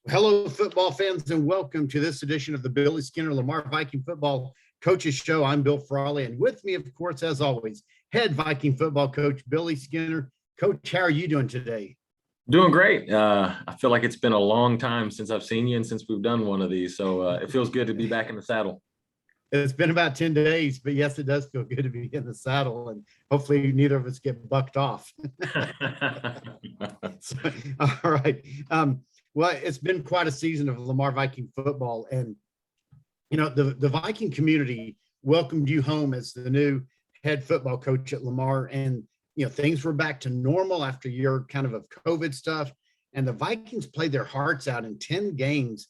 Hello, football fans, and welcome to this edition of the Billy Skinner Lamar Viking Football Coaches Show. I'm Bill Frawley, and with me, of course, as always, head Viking football coach Billy Skinner. Coach, how are you doing today? Doing great. I feel like it's been a long time since I've seen you and since we've done one of these. So it feels good to be back in the saddle. It's been about 10 days, but yes, it does feel good to be in the saddle, and hopefully neither of us get bucked off. So, all right. Well, it's been quite a season of Lamar Viking football, and the Viking community welcomed you home as the new head football coach at Lamar, and things were back to normal after a year kind of COVID stuff, and the Vikings played their hearts out in 10 games,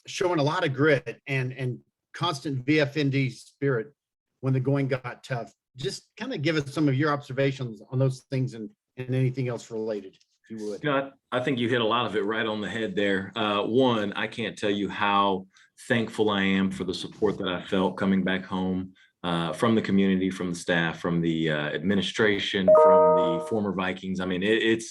showing a lot of grit and constant VFND spirit when the going got tough. Just kind of give us some of your observations on those things and anything else related, if you would. I think you hit a lot of it right on the head there. One, I can't tell you how thankful I am for the support that I felt coming back home from the community, from the staff, from the administration, from the former Vikings. I mean, it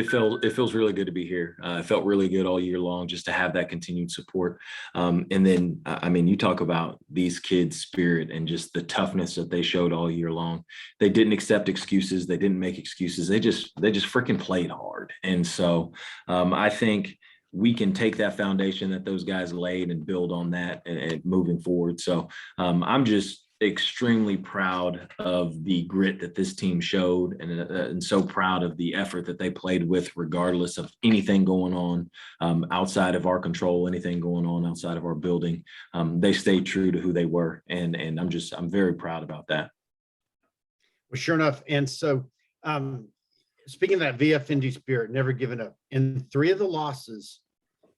feels really good to be here. It felt really good all year long just to have that continued support. And then, I mean, you talk about these kids' spirit and just the toughness that they showed all year long. They didn't accept excuses. They didn't make excuses. They just freaking played hard. And so I think we can take that foundation that those guys laid and build on that and moving forward. So I'm just extremely proud of the grit that this team showed and so proud of the effort that they played with, regardless of anything going on outside of our control, anything going on outside of our building. They stayed true to who they were. And I'm very proud about that. Well, sure enough. And so speaking of that VFND spirit, never giving up, in 3 of the losses,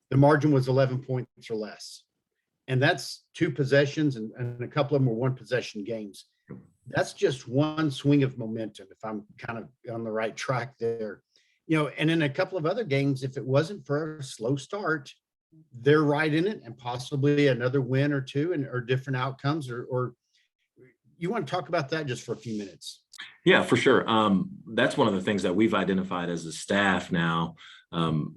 the margin was 11 points or less. And that's 2 possessions, and a couple of them were 1 possession games. That's just one swing of momentum, if I'm kind of on the right track there. And in a couple of other games, if it wasn't for a slow start, they're right in it, and possibly another win or 2 or different outcomes. Or you want to talk about that just for a few minutes? Yeah, for sure. That's one of the things that we've identified as a staff now,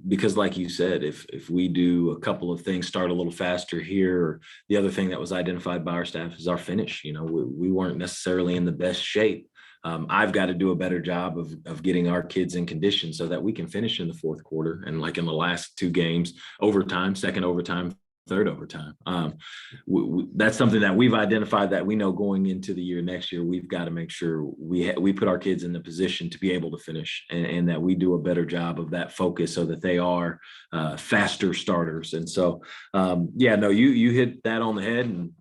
because like you said, if we do a couple of things, start a little faster here, or the other thing that was identified by our staff is our finish. We weren't necessarily in the best shape. I've got to do a better job of getting our kids in condition so that we can finish in the fourth quarter. And like in the last 2 games, overtime, second overtime, third overtime. That's something that we've identified that we know going into the year next year, we've got to make sure we put our kids in the position to be able to finish and that we do a better job of that focus so that they are faster starters. And so, you hit that on the head, and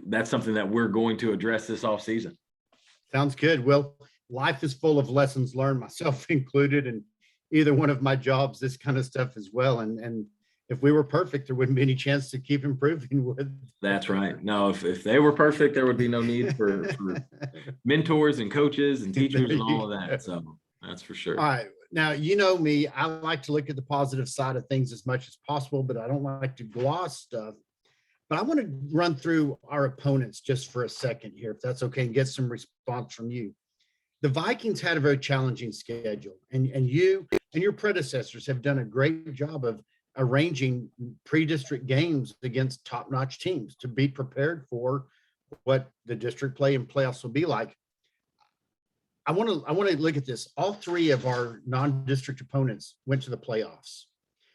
that's something that we're going to address this off season. Sounds good. Well, life is full of lessons learned, myself included, and either one of my jobs, this kind of stuff as well. And if we were perfect, there wouldn't be any chance to keep improving with. That's right. No, if they were perfect, there would be no need for mentors and coaches and teachers and all of that. So that's for sure. All right. Now, you know me, I like to look at the positive side of things as much as possible, but I don't like to gloss stuff. But I want to run through our opponents just for a second here, if that's okay, and get some response from you. The Vikings had a very challenging schedule, and you and your predecessors have done a great job of arranging pre-district games against top-notch teams to be prepared for what the district play and playoffs will be like. I want to look at this. All 3 of our non-district opponents went to the playoffs.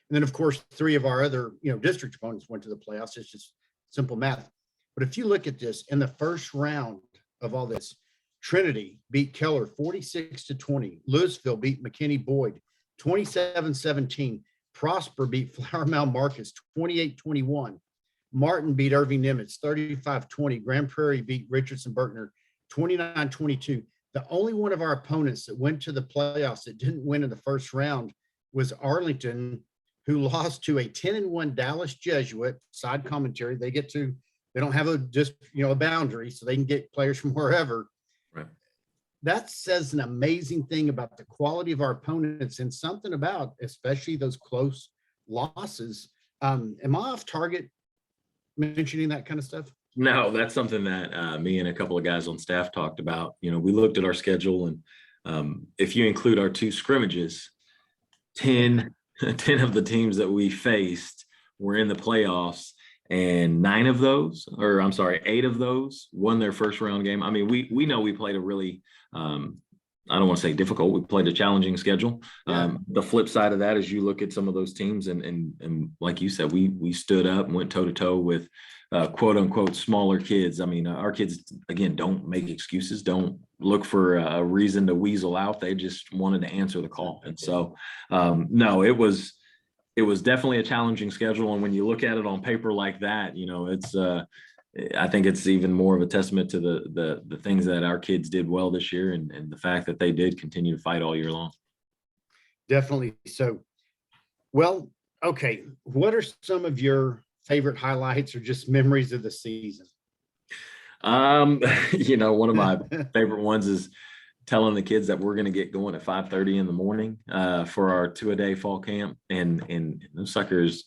And then, of course, 3 of our other, district opponents went to the playoffs. It's just simple math. But if you look at this, in the first round of all this, Trinity beat Keller 46-20. Louisville beat McKinney Boyd 27-17. Prosper beat Flower Mound Marcus 28-21. Martin beat Irving Nimitz 35-20. Grand Prairie beat Richardson Berkner 29-22. The only one of our opponents that went to the playoffs that didn't win in the first round was Arlington, who lost to a 10-1 Dallas Jesuit. Side commentary, they don't have a boundary, so they can get players from wherever. Right. That says an amazing thing about the quality of our opponents and something about, especially those close losses. Am I off target mentioning that kind of stuff? No, that's something that me and a couple of guys on staff talked about. We looked at our schedule, and if you include our 2 scrimmages, 10, 10 of the teams that we faced were in the playoffs, and 8 of those won their first round game. I mean, we know we played a really, I don't want to say difficult. We played a challenging schedule. Yeah. The flip side of that is you look at some of those teams, and like you said, we stood up and went toe to toe with quote unquote smaller kids. I mean, our kids, again, don't make excuses, don't look for a reason to weasel out. They just wanted to answer the call. And so, no, it was definitely a challenging schedule. And when you look at it on paper like that, it's I think it's even more of a testament to the things that our kids did well this year, and the fact that they did continue to fight all year long. Definitely. So, well, okay. What are some of your favorite highlights or just memories of the season? One of my favorite ones is telling the kids that we're going to get going at 5:30 in the morning for our 2-a-day fall camp, and those suckers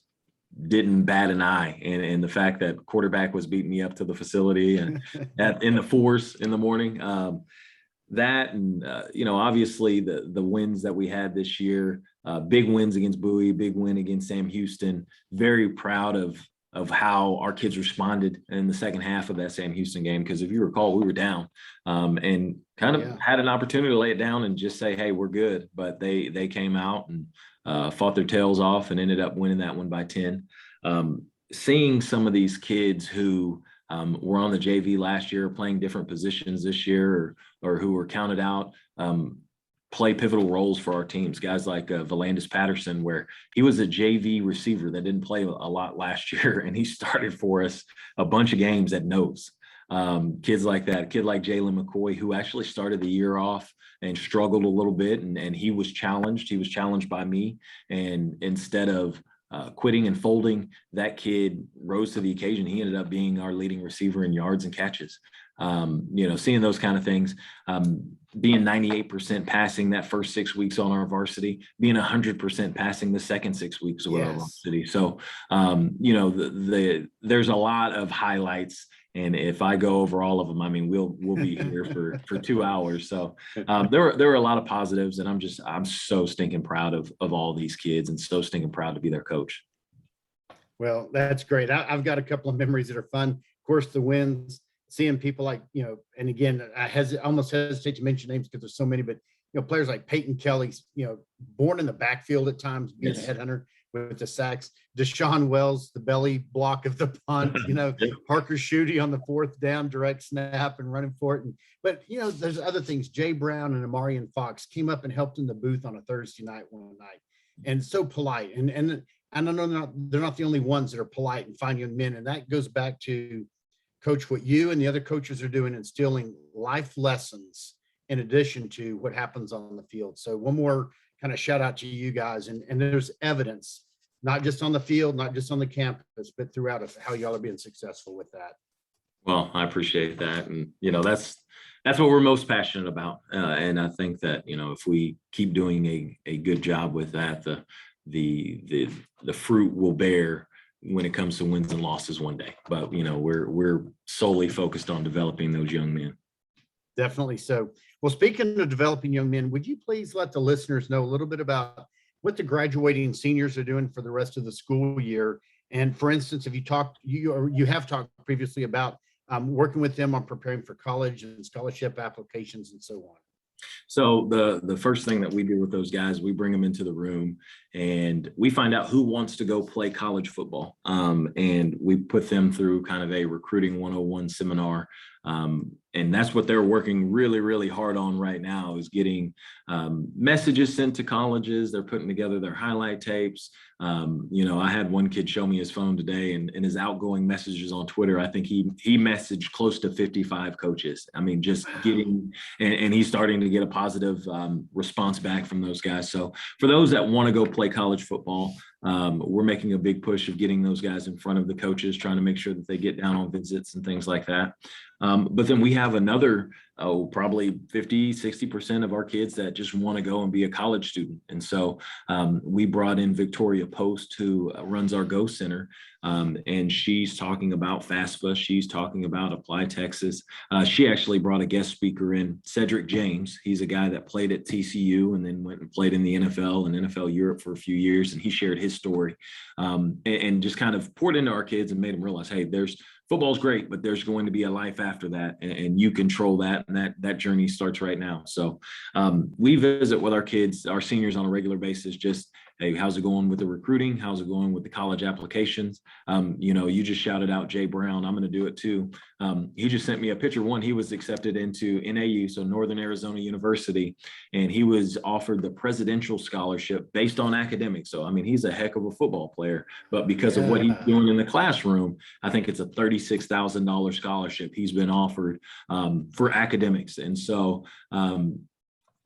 didn't bat an eye. And the fact that quarterback was beating me up to the facility and in the force in the morning, that, and obviously the wins that we had this year, big wins against Bowie, big win against Sam Houston. Very proud of how our kids responded in the second half of that Sam Houston game. Because if you recall, we were down and kind of had an opportunity to lay it down and just say, hey, we're good. But they came out and fought their tails off and ended up winning that one by 10. Seeing some of these kids who were on the JV last year, playing different positions this year, or who were counted out, play pivotal roles for our teams. Guys like Volandis Patterson, where he was a JV receiver that didn't play a lot last year, and he started for us a bunch of games at nose. Kids like that, a kid like Jalen McCoy, who actually started the year off and struggled a little bit, and he was challenged. He was challenged by me, and instead of quitting and folding, that kid rose to the occasion. He ended up being our leading receiver in yards and catches. Seeing those kind of things, being 98% passing that first 6 weeks on our varsity, being 100% passing the second 6 weeks of our varsity. So, there's a lot of highlights. And if I go over all of them, I mean, we'll be here for 2 hours. So there were a lot of positives, and I'm so stinking proud of all these kids, and so stinking proud to be their coach. Well, that's great. I've got a couple of memories that are fun. Of course, the wins, seeing people like, and again, I almost hesitate to mention names because there's so many, but, players like Peyton Kelly, born in the backfield at times, being a headhunter with the sacks, Deshaun Wells, the belly block of the punt, Parker Schutte on the 4th down, direct snap and running for it. But there's other things. Jay Brown and Amarian Fox came up and helped in the booth on a Thursday night one night, and so polite. And I know they're not the only ones that are polite and fine young men. And that goes back to, Coach, what you and the other coaches are doing, instilling life lessons in addition to what happens on the field. So one more kind of shout out to you guys. And there's evidence, not just on the field, not just on the campus, but throughout of how y'all are being successful with that. Well, I appreciate that. And, that's what we're most passionate about. And I think that, if we keep doing a good job with that, the fruit will bear when it comes to wins and losses one day. But, we're solely focused on developing those young men. Definitely so. Well, speaking of developing young men, would you please let the listeners know a little bit about what the graduating seniors are doing for the rest of the school year? And for instance, if you have talked previously about working with them on preparing for college and scholarship applications and so on. So the first thing that we do with those guys, we bring them into the room and we find out who wants to go play college football. And we put them through kind of a recruiting 101 seminar. And that's what they're working really, really hard on right now, is getting messages sent to colleges. They're putting together their highlight tapes. I had one kid show me his phone today, and in his outgoing messages on Twitter, I think he messaged close to 55 coaches. I mean, just getting, and he's starting to get a positive response back from those guys. So for those that want to go play college football, we're making a big push of getting those guys in front of the coaches, trying to make sure that they get down on visits and things like that. But then we have another probably 50-60% of our kids that just want to go and be a college student. And so we brought in Victoria Post, who runs our Go Center, and she's talking about FAFSA. She's talking about Apply Texas. She actually brought a guest speaker in, Cedric James. He's a guy that played at TCU and then went and played in the NFL and NFL Europe for a few years. And he shared his story and just kind of poured into our kids and made them realize, hey, football's great, but there's going to be a life after that, and you control that, and that journey starts right now. So we visit with our kids, our seniors, on a regular basis. Just, hey, how's it going with the recruiting? How's it going with the college applications? You just shouted out Jay Brown. I'm going to do it too. He just sent me a picture. One, he was accepted into NAU, so Northern Arizona University, and he was offered the presidential scholarship based on academics. So, I mean, he's a heck of a football player, but because of what he's doing in the classroom, I think it's a $36,000 scholarship he's been offered for academics. And so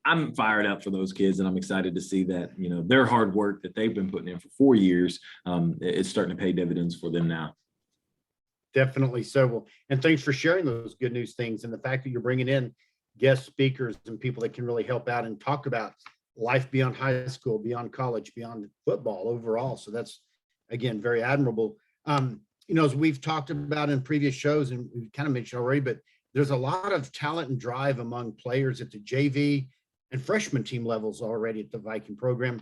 I'm fired up for those kids, and I'm excited to see that, their hard work that they've been putting in for 4 years, it's starting to pay dividends for them now. Definitely so. Well, and thanks for sharing those good news things, and the fact that you're bringing in guest speakers and people that can really help out and talk about life beyond high school, beyond college, beyond football overall. So that's, again, very admirable. As we've talked about in previous shows, and we kind of mentioned already, but there's a lot of talent and drive among players at the JV and freshman team levels already at the Viking program.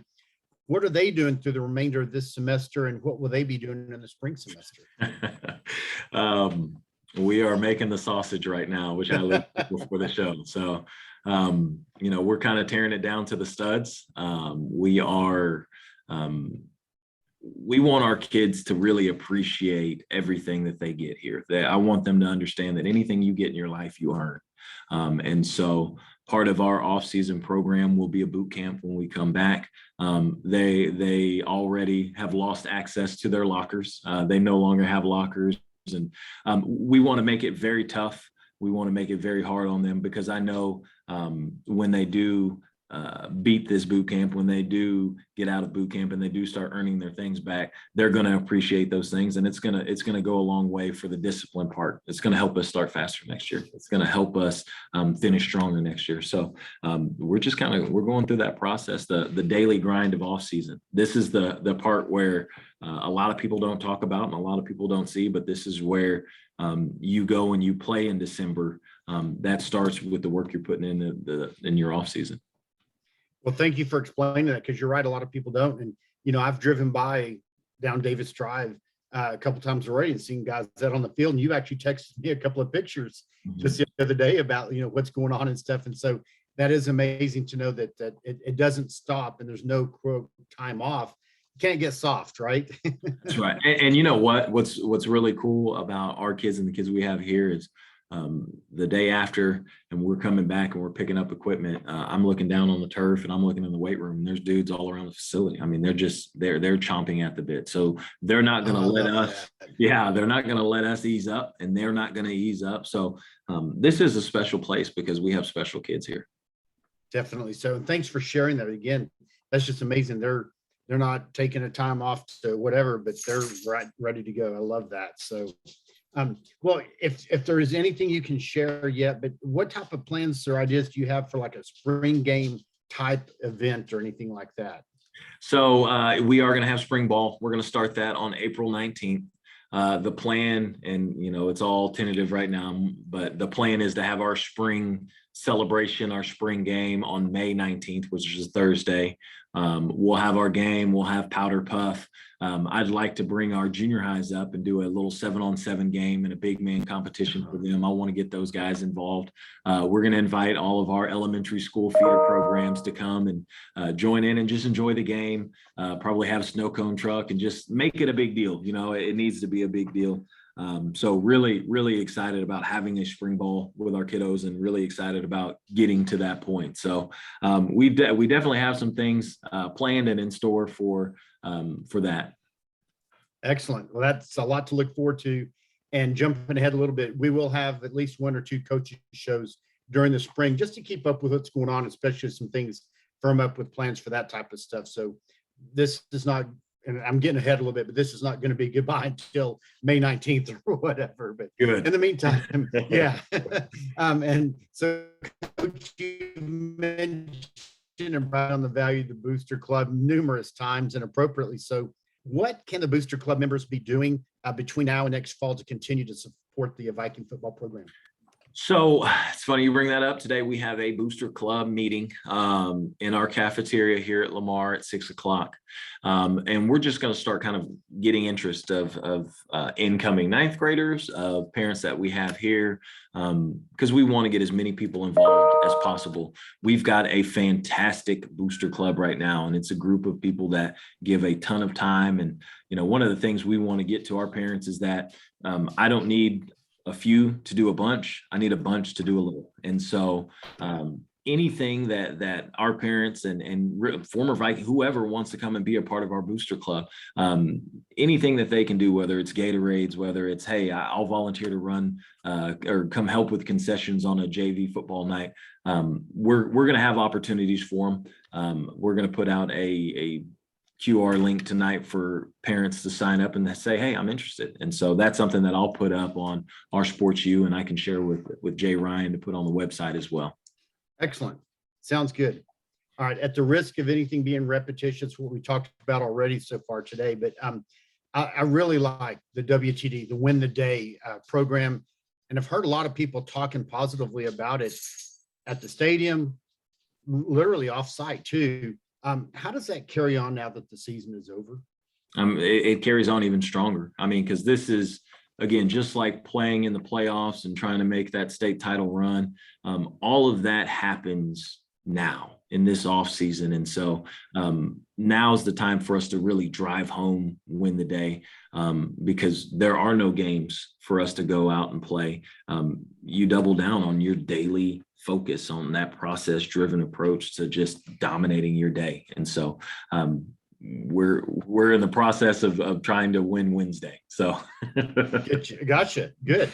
What are they doing through the remainder of this semester, and what will they be doing in the spring semester? We are making the sausage right now, which I alluded to before the show. So, we're kind of tearing it down to the studs. We want our kids to really appreciate everything that they get here. I want them to understand that anything you get in your life, you earn. And so part of our off-season program will be a boot camp when we come back. They already have lost access to their lockers. They no longer have lockers. And we want to make it very tough. We want to make it very hard on them, because I know when they do beat this boot camp, when they do get out of boot camp and they do start earning their things back, they're going to appreciate those things, and it's going to go a long way for the discipline part. It's going to help us start faster next year. It's going to help us finish stronger next year. So we're going through that process, the daily grind of off season. This is the part where a lot of people don't talk about and a lot of people don't see, but this is where you go and you play in December. That starts with the work you're putting in your off season. Well, thank you for explaining that, because you're right. A lot of people don't. And, I've driven by down Davis Drive a couple times already and seen guys out on the field. And you actually texted me a couple of pictures just the other day about, what's going on and stuff. And so that is amazing to know that it doesn't stop and there's no quote time off. You can't get soft, right? That's right. And you know what's really cool about our kids and the kids we have here is the day after, and we're coming back and we're picking up equipment, I'm looking down on the turf and I'm looking in the weight room, and there's dudes all around the facility. I mean, they're chomping at the bit. So they're not going to let us, they're not going to let us ease up, and they're not going to ease up. So this is a special place because we have special kids here. Definitely. So, and thanks for sharing that. Again, that's just amazing. They're not taking a time off to whatever, but they're ready to go. I love that. So, well, if there is anything you can share yet, but what type of plans or ideas do you have for like a spring game type event or anything like that? So we are going to have spring ball. We're going to start that on April 19th. The plan, and it's all tentative right now, but the plan is to have our spring celebration, our spring game on May 19th, which is Thursday. We'll have our game. We'll have powder puff. I'd like to bring our junior highs up and do a little 7-on-7 game and a big man competition for them. I want to get those guys involved. We're going to invite all of our elementary school feeder programs to come and join in and just enjoy the game. Probably have a snow cone truck and just make it a big deal. It needs to be a big deal. So really, really excited about having a spring ball with our kiddos, and really excited about getting to that point. So we definitely have some things planned and in store for that. Excellent. Well, that's a lot to look forward to. And jumping ahead a little bit, we will have at least 1 or 2 coaching shows during the spring just to keep up with what's going on, especially some things firm up with plans for that type of stuff. So this is not and I'm getting ahead a little bit, but this is not going to be goodbye until May 19th or whatever. But Good. in the meantime, yeah. And so, Coach, you mentioned and brought on the value of the Booster Club numerous times and appropriately so. What can the Booster Club members be doing between now and next fall to continue to support the Viking football program? So it's funny you bring that up. Today we have a Booster Club meeting in our cafeteria here at Lamar at 6 o'clock. And we're just going to start kind of getting interest of incoming ninth graders, of parents that we have here, because we want to get as many people involved as possible. We've got a fantastic Booster Club right now, and it's a group of people that give a ton of time. And, you know, one of the things we want to get to our parents is that I don't need a few to do a bunch. I need a bunch to do a little. And so anything that our parents and former Viking, whoever wants to come and be a part of our Booster Club, anything that they can do, whether it's Gatorades, whether it's, hey, I'll volunteer to run or come help with concessions on a JV football night. We're going to have opportunities for them. We're going to put out a QR link tonight for parents to sign up and say, hey, I'm interested. And so that's something that I'll put up on our Sports U, and I can share with Jay Ryan to put on the website as well. Excellent. Sounds good. All right. At the risk of anything being repetitious, what we talked about already so far today, but I really like the WTD, the Win the Day program. And I've heard a lot of people talking positively about it at the stadium, literally off site too. How does that carry on now that the season is over? It carries on even stronger. I mean, because this is, again, just like playing in the playoffs and trying to make that state title run. All of that happens now in this off season. And so now's the time for us to really drive home, Win the Day, because there are no games for us to go out and play. You double down on your daily focus on that process driven approach to just dominating your day. And so we're in the process of trying to win Wednesday. So gotcha. Good.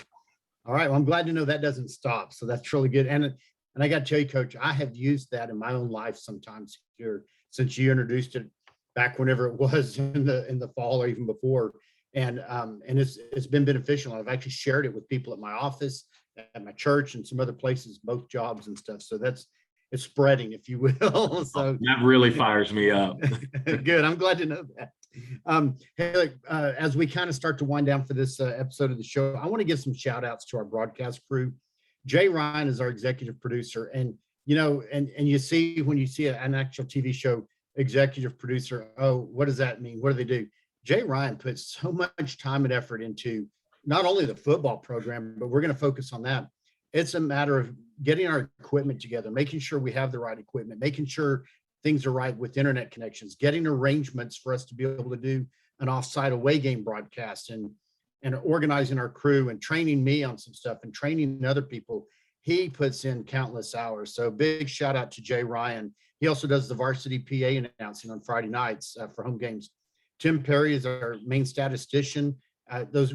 All right. Well, I'm glad to know that doesn't stop. So that's really good. And I got to tell you, Coach, I have used that in my own life sometimes here since you introduced it back whenever it was in the fall or even before. And it's been beneficial. I've actually shared it with people at my office, at my church, and some other places, both jobs and stuff. So it's spreading, if you will. So that really fires me up. Good. I'm glad to know that. Hey, look, as we kind of start to wind down for this episode of the show, I want to give some shout outs to our broadcast crew. Jay Ryan is our executive producer. And, you know, and you see, when you see an actual TV show, executive producer, oh, what does that mean? What do they do? Jay Ryan puts so much time and effort into not only the football program, but we're going to focus on that. It's a matter of getting our equipment together, making sure we have the right equipment, making sure things are right with internet connections, getting arrangements for us to be able to do an offsite away game broadcast, and organizing our crew and training me on some stuff and training other people. He puts in countless hours. So big shout out to Jay Ryan. He also does the varsity PA announcing on Friday nights for home games. Tim Perry is our main statistician.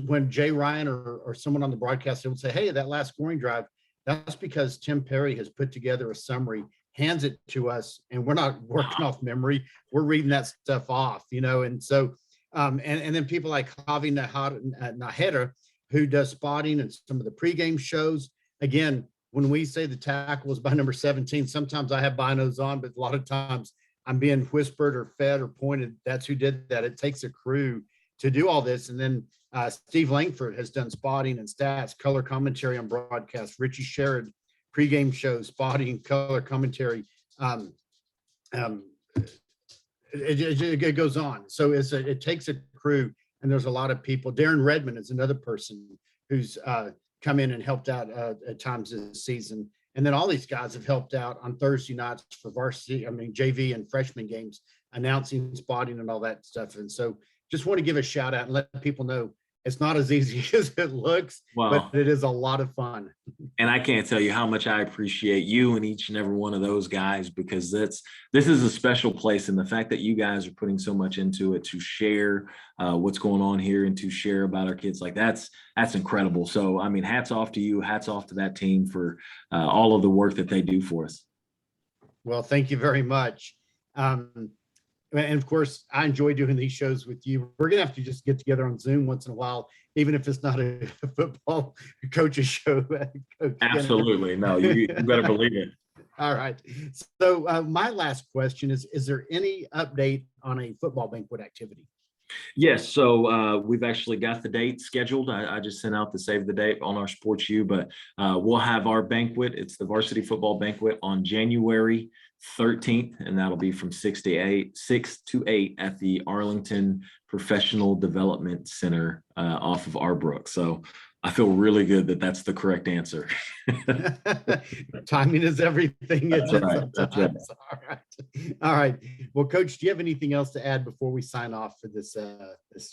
When Jay Ryan or someone on the broadcast would say, hey, that last scoring drive, that's because Tim Perry has put together a summary, hands it to us, and we're not working off memory. We're reading that stuff off, you know. And so, and then people like Javi Naheda, who does spotting and some of the pregame shows. Again, when we say the tackle was by number 17, sometimes I have binos on, but a lot of times I'm being whispered or fed or pointed. That's who did that. It takes a crew to do all this. And then Steve Langford has done spotting and stats, color commentary on broadcast. Richie Sherrod, pregame shows, spotting, color commentary. It goes on. So it takes a crew, and there's a lot of people. Darren Redmond is another person who's come in and helped out at times this season. And then all these guys have helped out on Thursday nights for varsity, JV and freshman games, announcing, spotting, and all that stuff. And so just want to give a shout out and let people know it's not as easy as it looks, but it is a lot of fun. And I can't tell you how much I appreciate you and each and every one of those guys, because this is a special place. And the fact that you guys are putting so much into it to share what's going on here and to share about our kids, like that's incredible. So, I mean, hats off to you, hats off to that team for all of the work that they do for us. Well, thank you very much. And of course, I enjoy doing these shows with you. We're going to have to just get together on Zoom once in a while, even if it's not a football coach's show. Coach Absolutely. No, you better believe it. All right. So my last question is there any update on a football banquet activity? Yes, so we've actually got the date scheduled. I just sent out the save the date on our Sports U, but we'll have our banquet. It's the varsity football banquet on January 13th, and that'll be from 6 to 8 at the Arlington Professional Development Center off of Arbrook. So I feel really good that that's the correct answer. Timing is everything. That's right. That's right. All right. All right. Well, Coach, do you have anything else to add before we sign off for this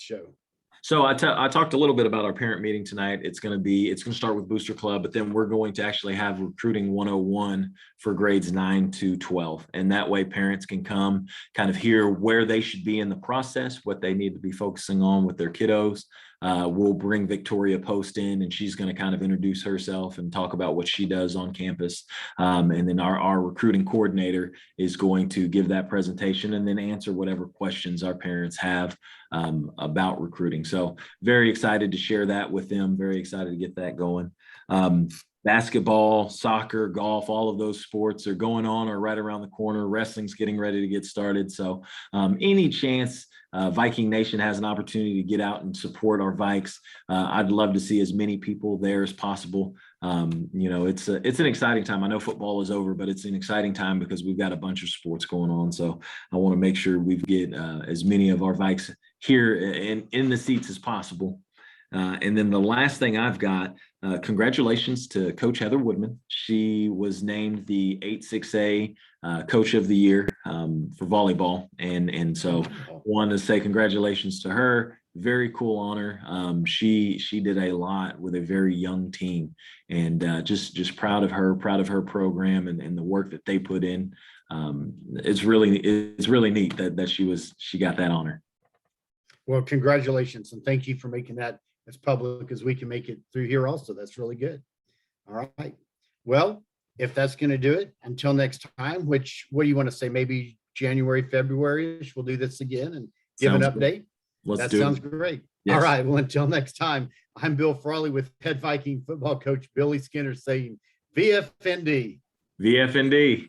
show? So I talked a little bit about our parent meeting tonight. It's going to start with Booster Club, but then we're going to actually have recruiting 101 for grades 9 to 12. And that way parents can come kind of hear where they should be in the process, what they need to be focusing on with their kiddos. We'll bring Victoria Post in, and she's going to kind of introduce herself and talk about what she does on campus. And then our recruiting coordinator is going to give that presentation and then answer whatever questions our parents have about recruiting. So very excited to share that with them. Very excited to get that going. Basketball, soccer, golf, all of those sports are going on or right around the corner. Wrestling's getting ready to get started. So any chance Viking Nation has an opportunity to get out and support our Vikes, I'd love to see as many people there as possible. It's an exciting time. I know football is over, but it's an exciting time because we've got a bunch of sports going on. So I want to make sure we get as many of our Vikes here in the seats as possible. And then the last thing I've got, congratulations to Coach Heather Woodman. She was named the 8-6A Coach of the Year for volleyball. And so wanted to say congratulations to her. Very cool honor. She did a lot with a very young team, and just proud of her program and the work that they put in. It's really neat that she got that honor. Well, congratulations, and thank you for making that as public as we can make it through here also. That's really good. All right. Well, if that's going to do it, until next time, what do you want to say? Maybe January, February, we'll do this again and give an update. That sounds great. Yes. All right. Well, until next time, I'm Bill Frawley with head Viking football coach Billy Skinner saying VFND. VFND.